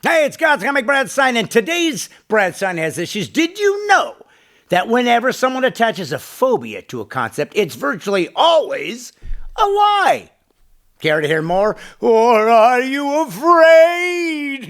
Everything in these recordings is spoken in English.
Hey, it's God's Comic Brad Stine, and today's Brad Stine Has Issues. Did you know that whenever someone attaches a phobia to a concept, it's virtually always a lie? Care to hear more? Or are you afraid?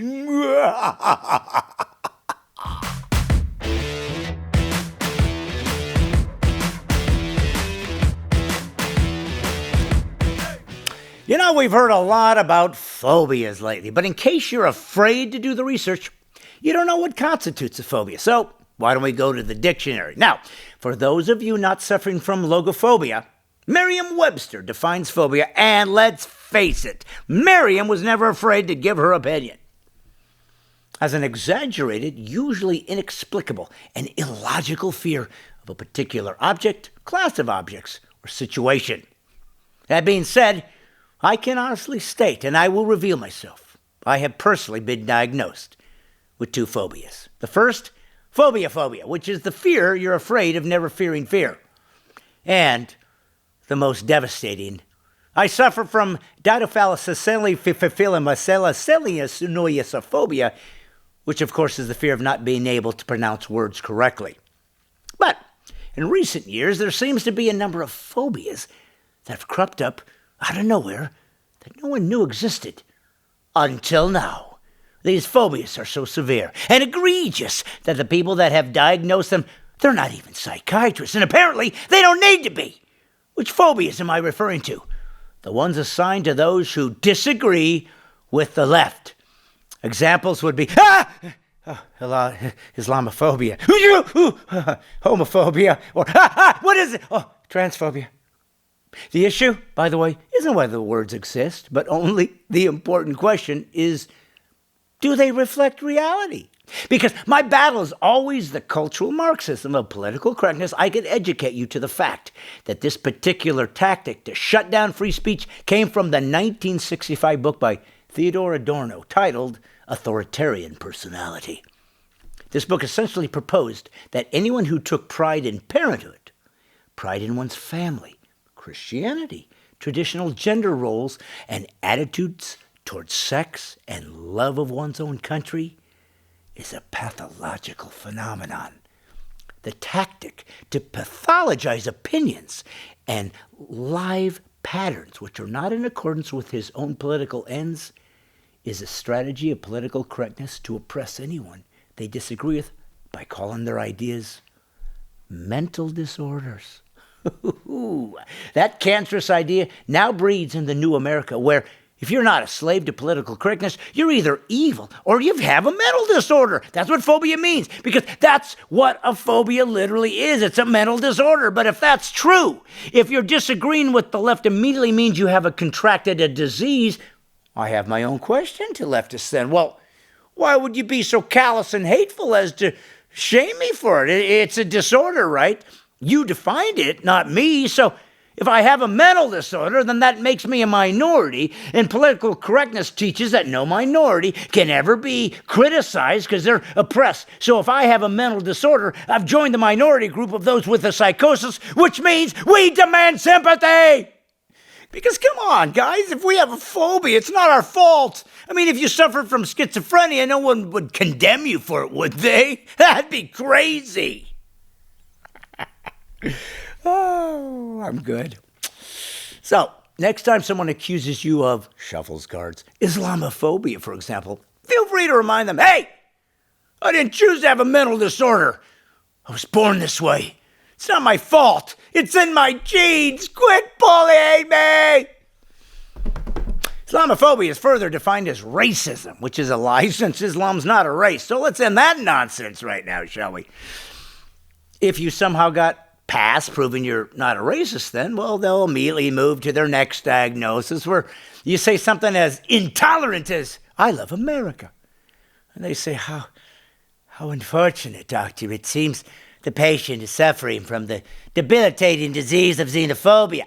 You know, we've heard a lot about phobias lately, but in case you're afraid to do the research, you don't know what constitutes a phobia. So why don't we go to the dictionary? Now, for those of you not suffering from logophobia, Merriam-Webster defines phobia, and let's face it, Merriam was never afraid to give her opinion. As an exaggerated, usually inexplicable, and illogical fear of a particular object, class of objects, or situation. That being said, I can honestly state, and I will reveal myself, I have personally been diagnosed with two phobias. The first, phobia, which is the fear you're afraid of never fearing fear. And the most devastating, I suffer phobia, which of course is the fear of not being able to pronounce words correctly. But in recent years, there seems to be a number of phobias that have cropped up out of nowhere that no one knew existed until now. These phobias are so severe and egregious that the people that have diagnosed them, they're not even psychiatrists, and apparently they don't need to be. Which phobias am I referring to? The ones assigned to those who disagree with the left. Examples would be Islamophobia, homophobia, or what is it? Oh, transphobia. The issue, by the way, isn't whether the words exist, but only the important question is, do they reflect reality? Because my battle is always the cultural Marxism of political correctness. I could educate you to the fact that this particular tactic to shut down free speech came from the 1965 book by Theodor Adorno titled Authoritarian Personality. This book essentially proposed that anyone who took pride in parenthood, pride in one's family, Christianity, traditional gender roles, and attitudes towards sex and love of one's own country is a pathological phenomenon. The tactic to pathologize opinions and live patterns which are not in accordance with his own political ends is a strategy of political correctness to oppress anyone they disagree with by calling their ideas mental disorders. That cancerous idea now breeds in the new America where if you're not a slave to political correctness, you're either evil or you have a mental disorder. That's what phobia means, because that's what a phobia literally is. It's a mental disorder. But if that's true, if you're disagreeing with the left immediately means you have contracted a disease, I have my own question to leftists then. Well, why would you be so callous and hateful as to shame me for it? It's a disorder, right? You defined it, not me. So if I have a mental disorder, then that makes me a minority. And political correctness teaches that no minority can ever be criticized because they're oppressed. So if I have a mental disorder, I've joined the minority group of those with a psychosis, which means we demand sympathy. Because come on, guys, if we have a phobia, it's not our fault. I mean, if you suffer from schizophrenia, no one would condemn you for it, would they? That'd be crazy. Oh, I'm good. So, next time someone accuses you of shuffles cards, Islamophobia, for example, feel free to remind them, hey, I didn't choose to have a mental disorder. I was born this way. It's not my fault. It's in my genes. Quit bullying me. Islamophobia is further defined as racism, which is a lie since Islam's not a race. So let's end that nonsense right now, shall we? If you somehow got past proving you're not a racist, then, well, they'll immediately move to their next diagnosis where you say something as intolerant as, I love America. And they say, how unfortunate, doctor. It seems the patient is suffering from the debilitating disease of xenophobia.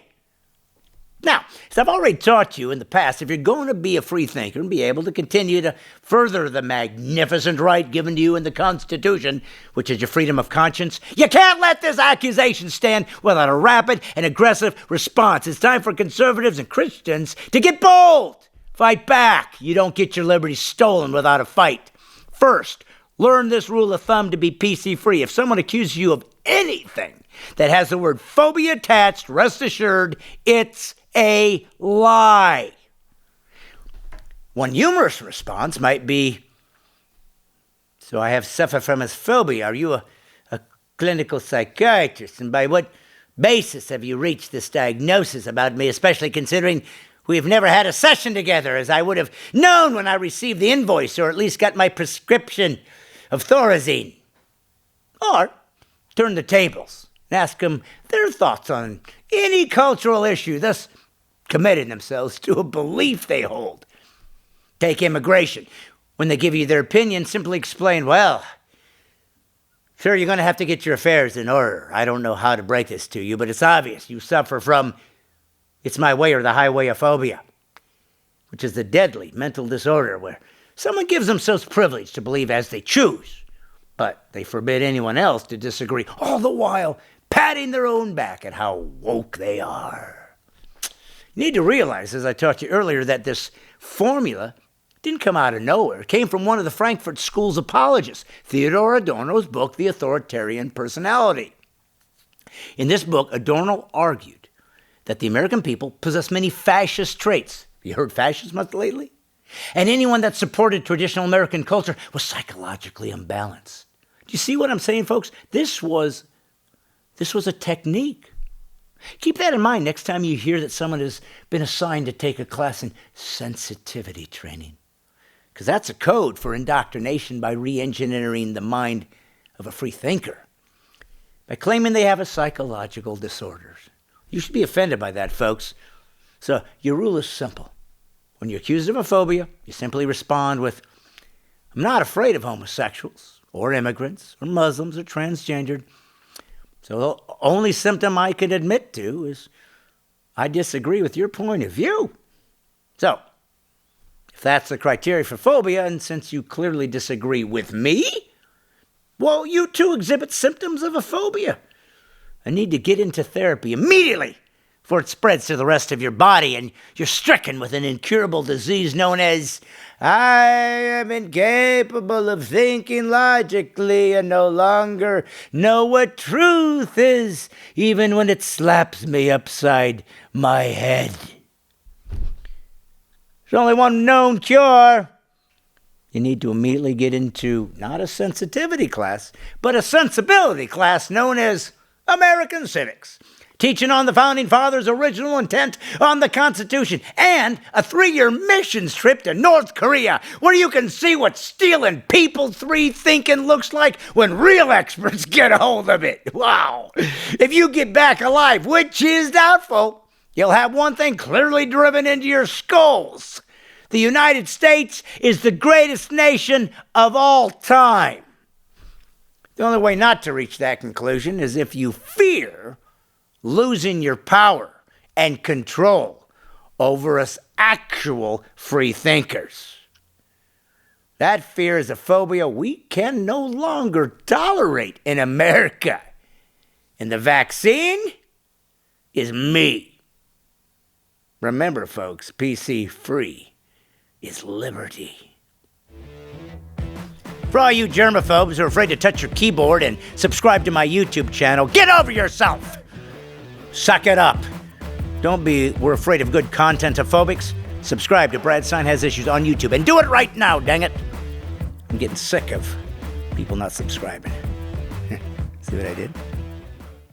Now, as I've already taught you in the past, if you're going to be a free thinker and be able to continue to further the magnificent right given to you in the Constitution, which is your freedom of conscience, you can't let this accusation stand without a rapid and aggressive response. It's time for conservatives and Christians to get bold. Fight back. You don't get your liberty stolen without a fight. First, learn this rule of thumb to be PC-free. If someone accuses you of anything that has the word phobia attached, rest assured, it's a lie. One humorous response might be, so I have suffered from phobia. Are you a clinical psychiatrist? And by what basis have you reached this diagnosis about me, especially considering we have never had a session together, as I would have known when I received the invoice, or at least got my prescription of Thorazine? Or turn the tables and ask them their thoughts on any cultural issue, thus committing themselves to a belief they hold. Take immigration. When they give you their opinion, simply explain, well, sure, you're going to have to get your affairs in order. I don't know how to break this to you, but it's obvious you suffer from it's my way or the highway of phobia, which is a deadly mental disorder where someone gives themselves privilege to believe as they choose, but they forbid anyone else to disagree, all the while patting their own back at how woke they are. You need to realize, as I taught you earlier, that this formula didn't come out of nowhere. It came from one of the Frankfurt School's apologists, Theodor Adorno's book, The Authoritarian Personality. In this book, Adorno argued that the American people possess many fascist traits. You heard fascist much lately? And anyone that supported traditional American culture was psychologically imbalanced. Do you see what I'm saying, folks? This was a technique. Keep that in mind next time you hear that someone has been assigned to take a class in sensitivity training, because that's a code for indoctrination by re-engineering the mind of a free thinker, by claiming they have a psychological disorder. You should be offended by that, folks. So your rule is simple. When you're accused of a phobia, you simply respond with, I'm not afraid of homosexuals or immigrants or Muslims or transgendered. So the only symptom I can admit to is I disagree with your point of view. So if that's the criteria for phobia, and since you clearly disagree with me, well, you too exhibit symptoms of a phobia. I need to get into therapy immediately before it spreads to the rest of your body and you're stricken with an incurable disease known as I am incapable of thinking logically and no longer know what truth is, even when it slaps me upside my head. There's only one known cure. You need to immediately get into not a sensitivity class, but a sensibility class known as American Civics, teaching on the Founding Fathers' original intent on the Constitution, and a 3-year missions trip to North Korea, where you can see what stealing people thinking looks like when real experts get a hold of it. Wow. If you get back alive, which is doubtful, you'll have one thing clearly driven into your skulls. The United States is the greatest nation of all time. The only way not to reach that conclusion is if you fear losing your power and control over us actual free thinkers. That fear is a phobia we can no longer tolerate in America. And the vaccine is me. Remember, folks, PC-free is liberty. For all you germaphobes who are afraid to touch your keyboard and subscribe to my YouTube channel, get over yourself! Suck it up. We're afraid of good content-ophobics. Subscribe to Stine Has Issues on YouTube, and do it right now, dang it! I'm getting sick of people not subscribing. See what I did?